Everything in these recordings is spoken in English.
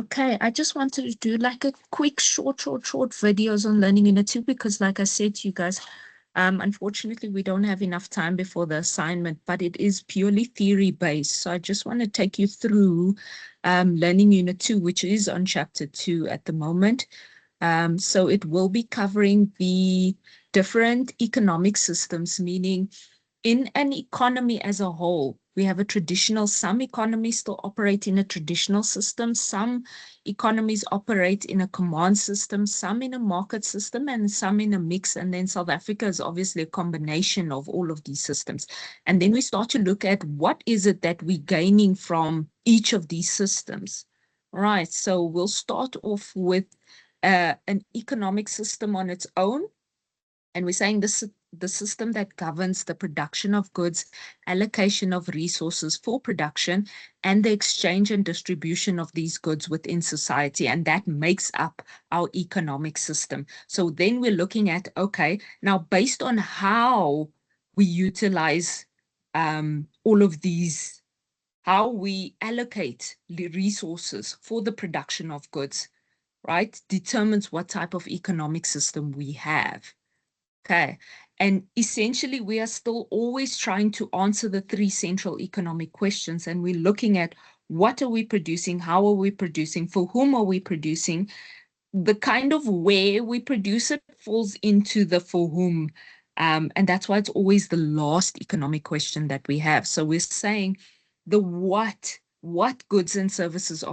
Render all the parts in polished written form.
Okay, I just wanted to do like a quick short videos on Learning Unit 2 because like I said to you guys, unfortunately we don't have enough time before the assignment, but it is purely theory based. So I just want to take you through Learning Unit 2, which is on chapter 2 at the moment. So it will be covering the different economic systems, meaning in an economy as a whole, we have some economies still operate in a traditional system, some economies operate in a command system, some in a market system, and some in a mix. And then South Africa is obviously a combination of all of these systems. And then we start to look at what is it that we're gaining from each of these systems. Right, so we'll start off with an economic system on its own. And we're saying the system that governs the production of goods, allocation of resources for production, and the exchange and distribution of these goods within society. And that makes up our economic system. So then we're looking at, okay, now based on how we utilize all of these, how we allocate the resources for the production of goods, right, determines what type of economic system we have. Okay. And essentially, we are still always trying to answer the three central economic questions. And we're looking at what are we producing? How are we producing? For whom are we producing? The kind of where we produce it falls into the for whom. And that's why it's always the last economic question that we have. So we're saying the what goods and services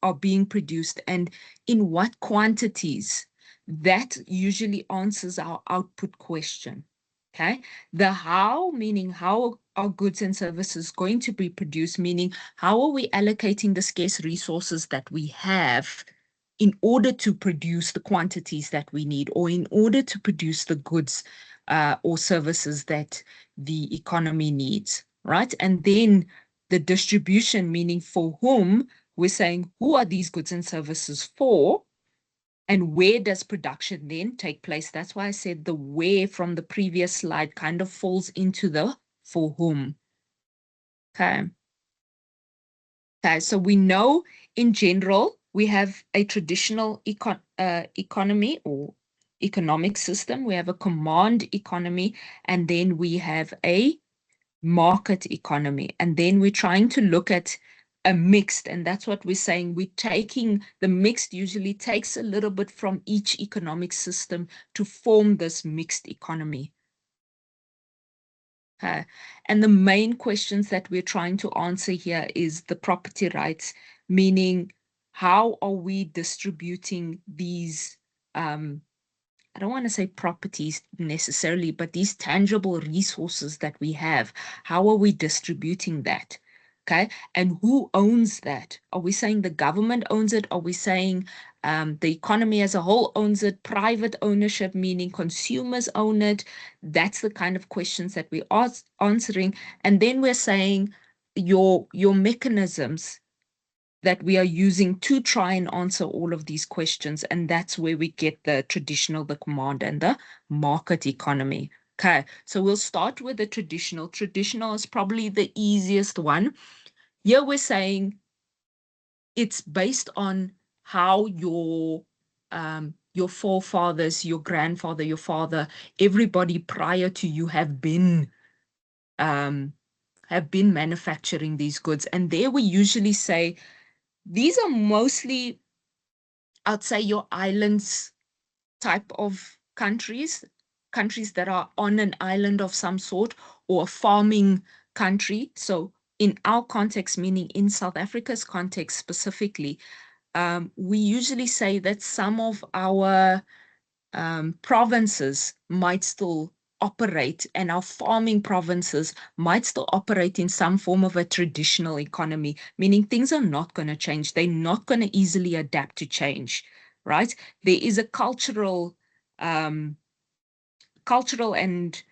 are being produced and in what quantities. That usually answers our output question. Okay. The how, meaning how are goods and services going to be produced, meaning how are we allocating the scarce resources that we have in order to produce the quantities that we need, or in order to produce the goods or services that the economy needs, right? And then the distribution, meaning for whom, we're saying who are these goods and services for, and where does production then take place? That's why I said the where from the previous slide kind of falls into the for whom. Okay. Okay, so we know in general we have a traditional economy or economic system. We have a command economy, and then we have a market economy. And then we're trying to look at a mixed, and that's what we're saying. We're taking the mixed usually takes a little bit from each economic system to form this mixed economy. And the main questions that we're trying to answer here is the property rights, meaning how are we distributing these, I don't want to say properties necessarily, but these tangible resources that we have, how are we distributing that? Okay, and who owns that? Are we saying the government owns it? Are we saying the economy as a whole owns it? Private ownership, meaning consumers own it? That's the kind of questions that we are answering. And then we're saying your mechanisms that we are using to try and answer all of these questions. And that's where we get the traditional, the command, and the market economy. Okay, so we'll start with the traditional. Traditional is probably the easiest one. Here we're saying it's based on how your forefathers, your grandfather, your father, everybody prior to you have been manufacturing these goods. And there we usually say these are mostly, I'd say, your islands type of countries that are on an island of some sort, or a farming country. So in our context, meaning in South Africa's context specifically, we usually say that some of our provinces might still operate, and our farming provinces might still operate in some form of a traditional economy, meaning things are not going to change. They're not going to easily adapt to change, right? There is a cultural and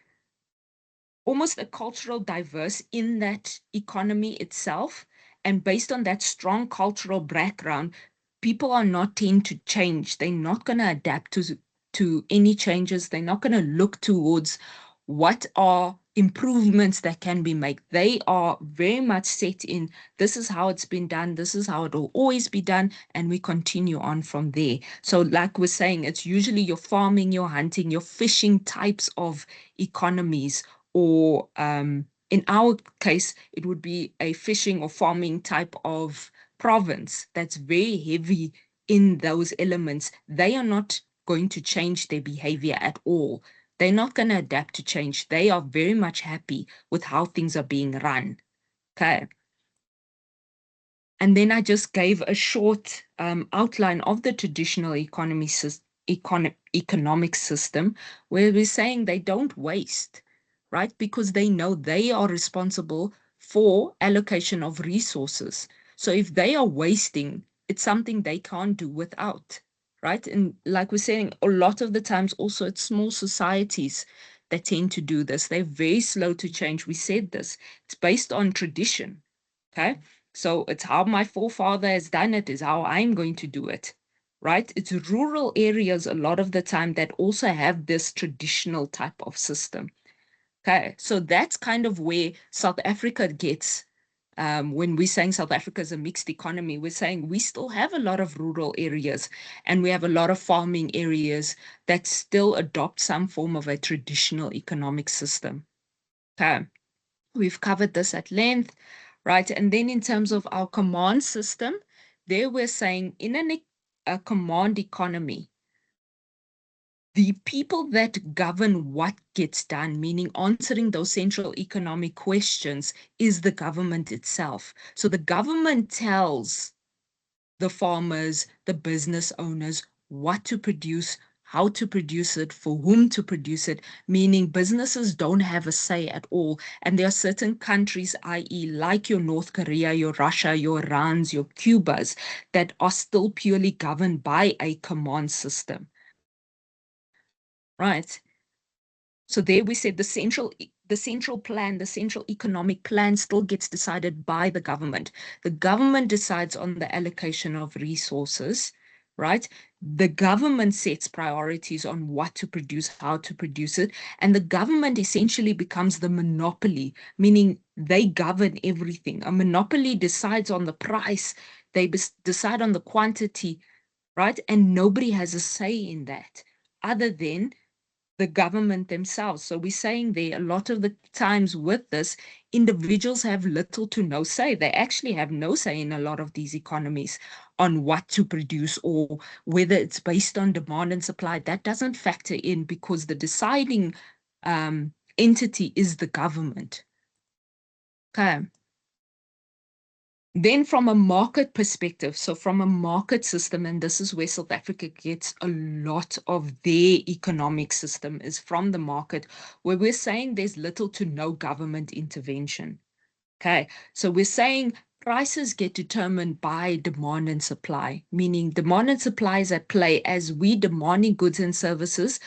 almost a cultural diverse in that economy itself. And based on that strong cultural background, people are not tend to change. They're not going to adapt to any changes. They're not going to look towards what are improvements that can be made. They are very much set in, this is how it's been done, this is how it will always be done, and we continue on from there. So like we're saying, it's usually your farming, your hunting, your fishing types of economies, or in our case, it would be a fishing or farming type of province that's very heavy in those elements. They are not going to change their behavior at all. They're not going to adapt to change. They are very much happy with how things are being run. Okay. And then I just gave a short outline of the traditional economic system, where we're saying they don't waste, right? Because they know they are responsible for allocation of resources. So if they are wasting, it's something they can't do without, right? And like we're saying, a lot of the times also it's small societies that tend to do this. They're very slow to change. We said this. It's based on tradition, okay? So it's how my forefather has done it is how I'm going to do it, right? It's rural areas a lot of the time that also have this traditional type of system. Okay, so that's kind of where South Africa gets, when we're saying South Africa is a mixed economy, we're saying we still have a lot of rural areas and we have a lot of farming areas that still adopt some form of a traditional economic system. Okay, we've covered this at length, right? And then in terms of our command system, there we're saying in a command economy, the people that govern what gets done, meaning answering those central economic questions, is the government itself. So the government tells the farmers, the business owners, what to produce, how to produce it, for whom to produce it, meaning businesses don't have a say at all. And there are certain countries, i.e., like your North Korea, your Russia, your Irans, your Cubas, that are still purely governed by a command system. Right. So there we said the central plan, the central economic plan still gets decided by the government. The government decides on the allocation of resources, right? The government sets priorities on what to produce, how to produce it, and the government essentially becomes the monopoly, meaning they govern everything. A monopoly decides on the price, they decide on the quantity, right? And nobody has a say in that other than the government themselves. So we're saying there a lot of the times with this, individuals have little to no say. They actually have no say in a lot of these economies on what to produce or whether it's based on demand and supply. That doesn't factor in because the deciding entity is the government. Okay. Then from a market perspective, so from a market system, and this is where South Africa gets a lot of their economic system is from the market, where we're saying there's little to no government intervention. Okay, so we're saying prices get determined by demand and supply, meaning demand and supply is at play as we demanding goods and services.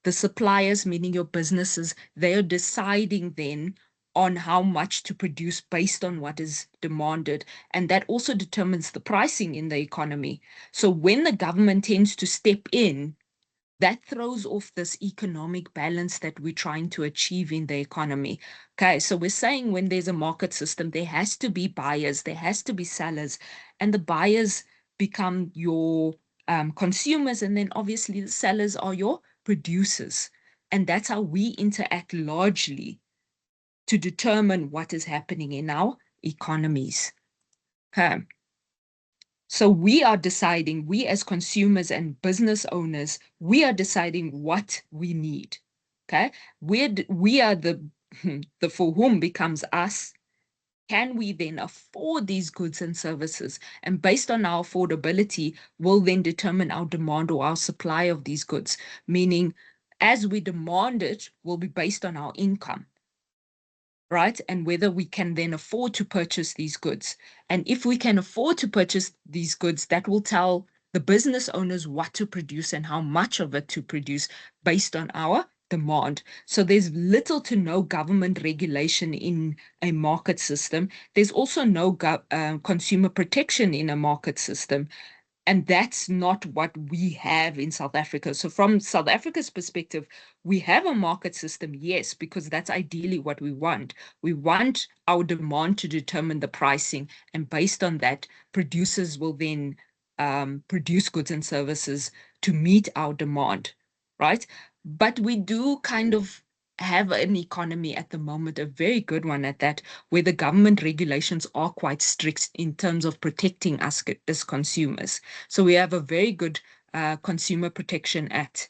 The suppliers, meaning your businesses, they are deciding then on how much to produce based on what is demanded. And that also determines the pricing in the economy. So when the government tends to step in, that throws off this economic balance that we're trying to achieve in the economy. Okay, so we're saying when there's a market system, there has to be buyers, there has to be sellers, and the buyers become your consumers, and then obviously the sellers are your producers. And that's how we interact largely to determine what is happening in our economies. Okay. So we are deciding, we as consumers and business owners, we are deciding what we need. Okay. We are the for whom becomes us. Can we then afford these goods and services? And based on our affordability, will then determine our demand or our supply of these goods. Meaning, as we demand it, will be based on our income, right? And whether we can then afford to purchase these goods. And if we can afford to purchase these goods, that will tell the business owners what to produce and how much of it to produce based on our demand. So there's little to no government regulation in a market system. There's also no consumer protection in a market system. And that's not what we have in South Africa. So from South Africa's perspective, we have a market system, yes, because that's ideally what we want. We want our demand to determine the pricing, and based on that, producers will then produce goods and services to meet our demand, right? But we do kind of have an economy at the moment, a very good one at that, where the government regulations are quite strict in terms of protecting us as consumers. So we have a very good Consumer Protection Act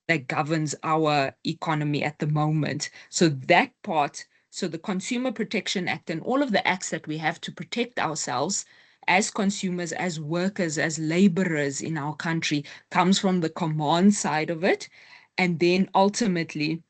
that governs our economy at the moment. So that part, so the Consumer Protection Act and all of the acts that we have to protect ourselves as consumers, as workers, as laborers in our country comes from the command side of it. And then ultimately,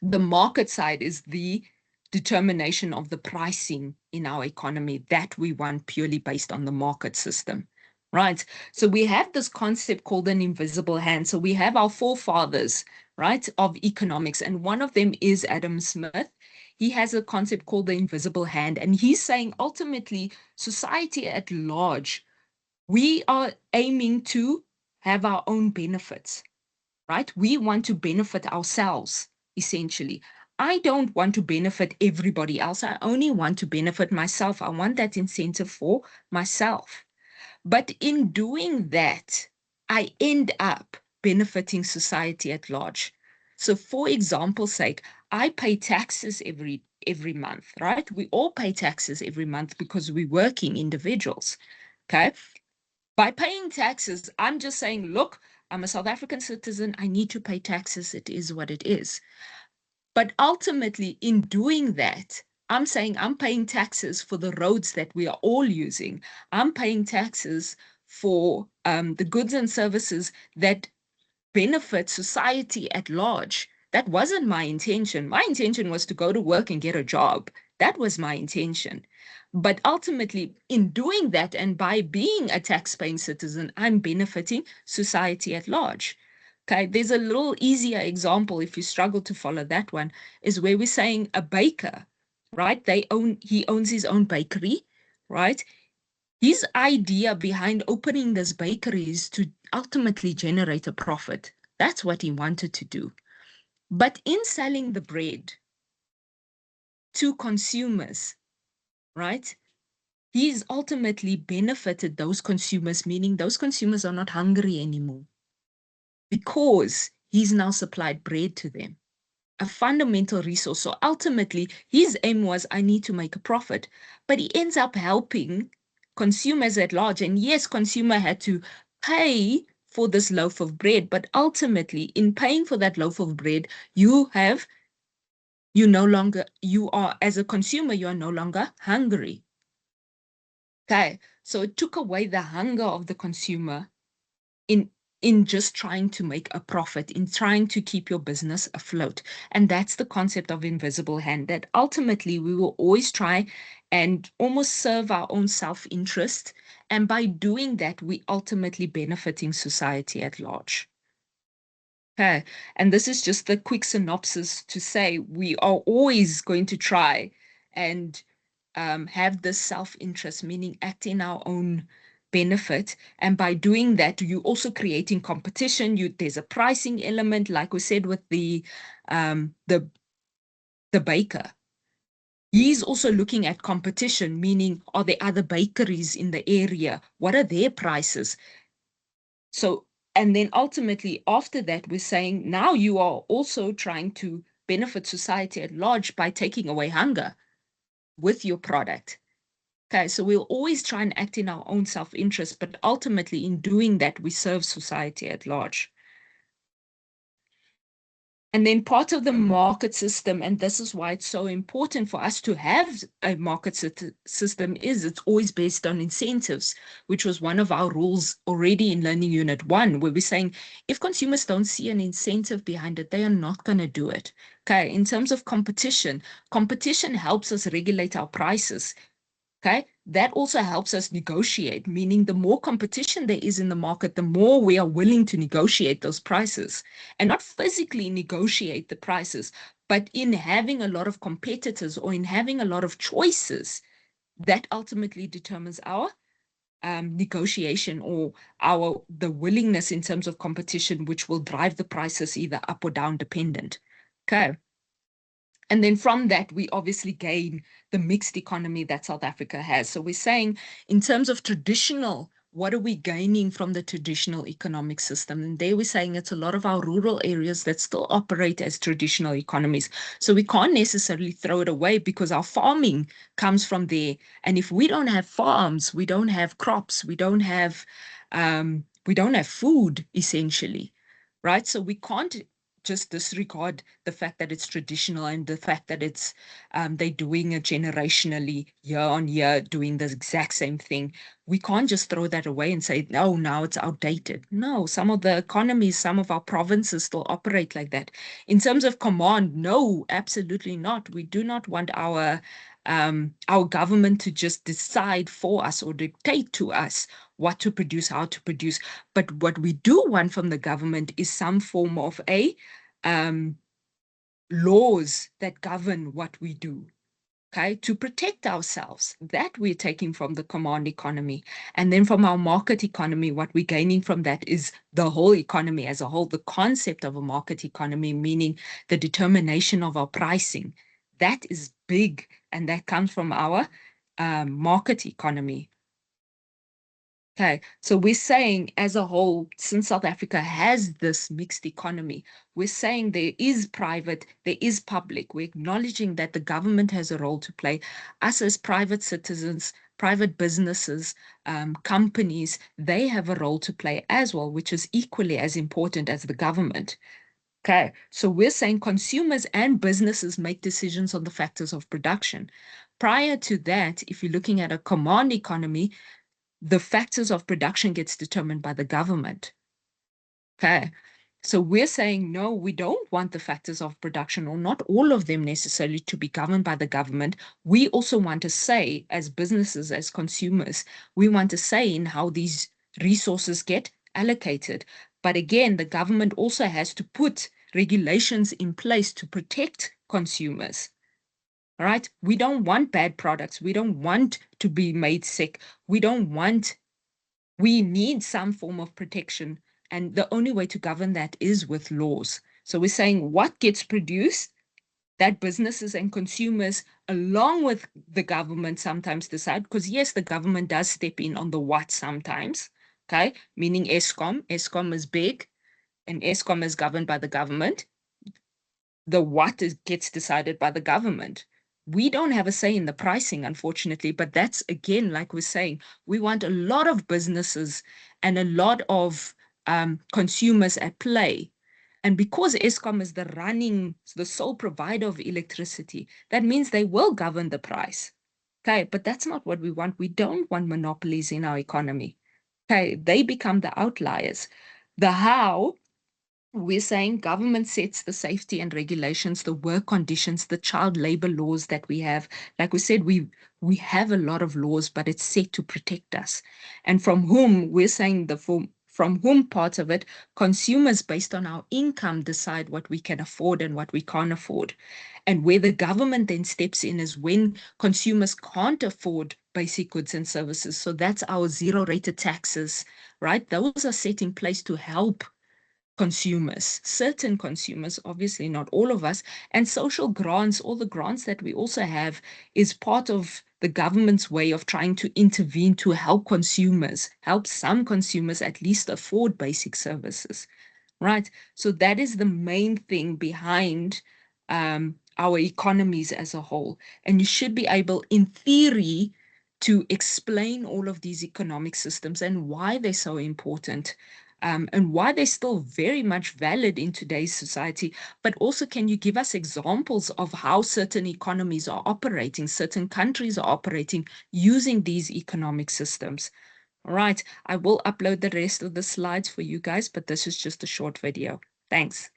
the market side is the determination of the pricing in our economy that we want purely based on the market system, right? So we have this concept called an invisible hand. So we have our forefathers, right, of economics, and one of them is Adam Smith. He has a concept called the invisible hand, and he's saying ultimately society at large, we are aiming to have our own benefits, right? We want to benefit ourselves, essentially. I don't want to benefit everybody else. I only want to benefit myself. I want that incentive for myself. But in doing that, I end up benefiting society at large. So for example's sake, I pay taxes every month, right? We all pay taxes every month because we're working individuals. Okay. By paying taxes, I'm just saying, look, I'm a South African citizen. I need to pay taxes. It is what it is. But ultimately, in doing that, I'm saying I'm paying taxes for the roads that we are all using. I'm paying taxes for the goods and services that benefit society at large. That wasn't my intention. My intention was to go to work and get a job. That was my intention. But ultimately, in doing that and by being a tax-paying citizen, I'm benefiting society at large. Okay, there's a little easier example if you struggle to follow that one, is where we're saying a baker, right? He owns his own bakery, right? His idea behind opening this bakery is to ultimately generate a profit. That's what he wanted to do. But in selling the bread to consumers, right, he's ultimately benefited those consumers, meaning those consumers are not hungry anymore because he's now supplied bread to them, a fundamental resource. So ultimately, his aim was, I need to make a profit, but he ends up helping consumers at large. And yes, consumer had to pay for this loaf of bread, but ultimately, in paying for that loaf of bread, you are, as a consumer, you are no longer hungry. Okay, so it took away the hunger of the consumer in just trying to make a profit, in trying to keep your business afloat. And that's the concept of invisible hand, that ultimately we will always try and almost serve our own self-interest. And by doing that, we ultimately benefiting society at large. Okay, and this is just the quick synopsis to say we are always going to try and have this self-interest, meaning act in our own benefit. And by doing that, you're also creating competition. There's a pricing element, like we said, with the baker. He's also looking at competition, meaning are there other bakeries in the area? What are their prices? So, and then ultimately after that, we're saying now you are also trying to benefit society at large by taking away hunger with your product. Okay, so we'll always try and act in our own self-interest, but ultimately in doing that, we serve society at large. And then part of the market system, and this is why it's so important for us to have a market system, is it's always based on incentives, which was one of our rules already in Learning Unit 1, where we're saying if consumers don't see an incentive behind it, they are not going to do it. Okay, in terms of competition, competition helps us regulate our prices. Okay, that also helps us negotiate, meaning the more competition there is in the market, the more we are willing to negotiate those prices, and not physically negotiate the prices, but in having a lot of competitors or in having a lot of choices, that ultimately determines our negotiation or the willingness in terms of competition, which will drive the prices either up or down dependent. Okay. And then from that, we obviously gain the mixed economy that South Africa has. So we're saying in terms of traditional, what are we gaining from the traditional economic system? And there we're saying it's a lot of our rural areas that still operate as traditional economies. So we can't necessarily throw it away because our farming comes from there. And if we don't have farms, we don't have crops, we don't have food essentially, right? So we can't just disregard the fact that it's traditional and the fact that it's they're doing it generationally, year on year, doing the exact same thing. We can't just throw that away and say, no, now it's outdated. No, some of the economies, some of our provinces still operate like that. In terms of command, no, absolutely not. We do not want our government to just decide for us or dictate to us what to produce, how to produce. But what we do want from the government is some form of laws that govern what we do, okay, to protect ourselves. That we're taking from the command economy. And then from our market economy, what we're gaining from that is the whole economy as a whole, the concept of a market economy, meaning the determination of our pricing. That is big, and that comes from our market economy. Okay, so we're saying as a whole, since South Africa has this mixed economy, we're saying there is private, there is public. We're acknowledging that the government has a role to play. Us as private citizens, private businesses, companies, they have a role to play as well, which is equally as important as the government. Okay, so we're saying consumers and businesses make decisions on the factors of production. Prior to that, if you're looking at a command economy, the factors of production gets determined by the government. Okay. So we're saying, no, we don't want the factors of production, or not all of them necessarily, to be governed by the government. We also want to say, as businesses, as consumers, we want to say in how these resources get allocated. But again, the government also has to put regulations in place to protect consumers. All right. We don't want bad products. We don't want to be made sick. We need some form of protection. And the only way to govern that is with laws. So we're saying what gets produced, that businesses and consumers, along with the government, sometimes decide, because yes, the government does step in on the what sometimes, okay? Meaning Eskom. Eskom is big and Eskom is governed by the government. The what gets decided by the government. We don't have a say in the pricing, unfortunately, but that's, again, like we're saying, we want a lot of businesses and a lot of consumers at play. And because Eskom is the sole provider of electricity, that means they will govern the price. Okay, but that's not what we want. We don't want monopolies in our economy. Okay, they become the outliers. The how, we're saying government sets the safety and regulations, the work conditions, the child labor laws that we have. Like we said, we have a lot of laws, but it's set to protect us. And from whom, we're saying from whom part of it, consumers based on our income decide what we can afford and what we can't afford. And where the government then steps in is when consumers can't afford basic goods and services. So that's our zero rated taxes, right? Those are set in place to help consumers, certain consumers, obviously not all of us, and social grants, all the grants that we also have, is part of the government's way of trying to intervene to help consumers, help some consumers at least afford basic services, right? So that is the main thing behind our economies as a whole. And you should be able, in theory, to explain all of these economic systems and why they're so important. And why they're still very much valid in today's society. But also, can you give us examples of how certain economies are operating, certain countries are operating using these economic systems? All right, I will upload the rest of the slides for you guys, but this is just a short video. Thanks.